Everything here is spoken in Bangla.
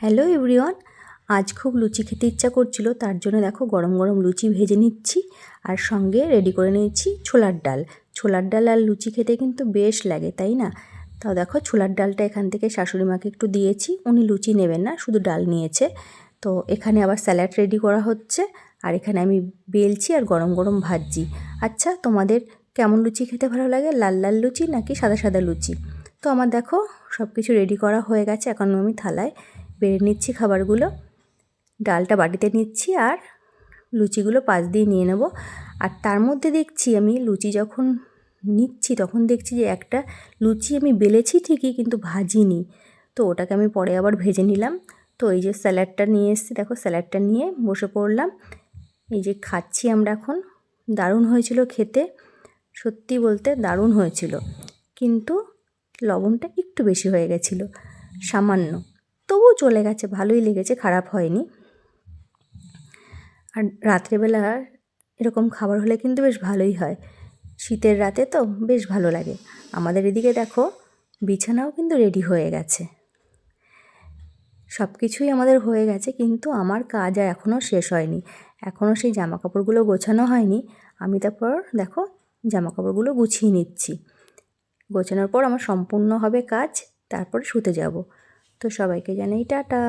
হ্যালো এভরিওয়ান, আজ খুব লুচি খেতে ইচ্ছা করছিল, তার জন্য দেখো গরম গরম লুচি ভেজে নিচ্ছি আর সঙ্গে রেডি করে নিয়েছি ছোলার ডাল। ছোলার ডাল আর লুচি খেতে কিন্তু বেশ লাগে, তাই না? তাও দেখো ছোলার ডালটা এখান থেকে শাশুড়ি মাকে একটু দিয়েছি, উনি লুচি নেবেন না, শুধু ডাল নিয়েছে। তো এখানে আবার স্যালাড রেডি করা হচ্ছে আর এখানে আমি বেলছি আর গরম গরম ভাজছি। আচ্ছা, তোমাদের কেমন লুচি খেতে ভালো লাগে, লাল লাল লুচি নাকি সাদা সাদা লুচি? তো আমার দেখো সব কিছু রেডি করা হয়ে গেছে, এখন আমি থালায় বেড়ে নিচ্ছি খাবারগুলো। ডালটা বাটিতে নিচ্ছি আর লুচিগুলো পাশ দিয়ে নিয়ে নেব। আর তার মধ্যে দেখছি আমি লুচি যখন নিচ্ছি তখন দেখছি যে একটা লুচি আমি বেলেছি ঠিকই, কিন্তু ভাজিনি। তো ওটাকে আমি পরে আবার ভেজে নিলাম। তো এই যে স্যালাডটা নিয়ে এসেছি, দেখো স্যালাডটা নিয়ে বসে পড়লাম। এই যে খাচ্ছি আমরা এখন। দারুণ হয়েছিল খেতে, সত্যি বলতে দারুণ হয়েছিল, কিন্তু লবণটা একটু বেশি হয়ে গেছিলো, সামান্য। তবুও চলে গেছে, ভালোই লেগেছে, খারাপ হয়নি। আর রাত্রেবেলা এরকম খাবার হলে কিন্তু বেশ ভালোই হয়, শীতের রাতে তো বেশ ভালো লাগে। আমাদের এদিকে দেখো বিছানাও কিন্তু রেডি হয়ে গেছে, সব কিছুই আমাদের হয়ে গেছে, কিন্তু আমার কাজ আর এখনও শেষ হয়নি। এখনও সেই জামাকাপড়গুলো গোছানো হয়নি। আমি তারপর দেখো জামাকাপড়গুলো গুছিয়ে নিচ্ছি। গোছানোর পর আমার সম্পূর্ণ হবে কাজ, তারপর শুতে যাব। তো সবাইকে জানাই টাটা।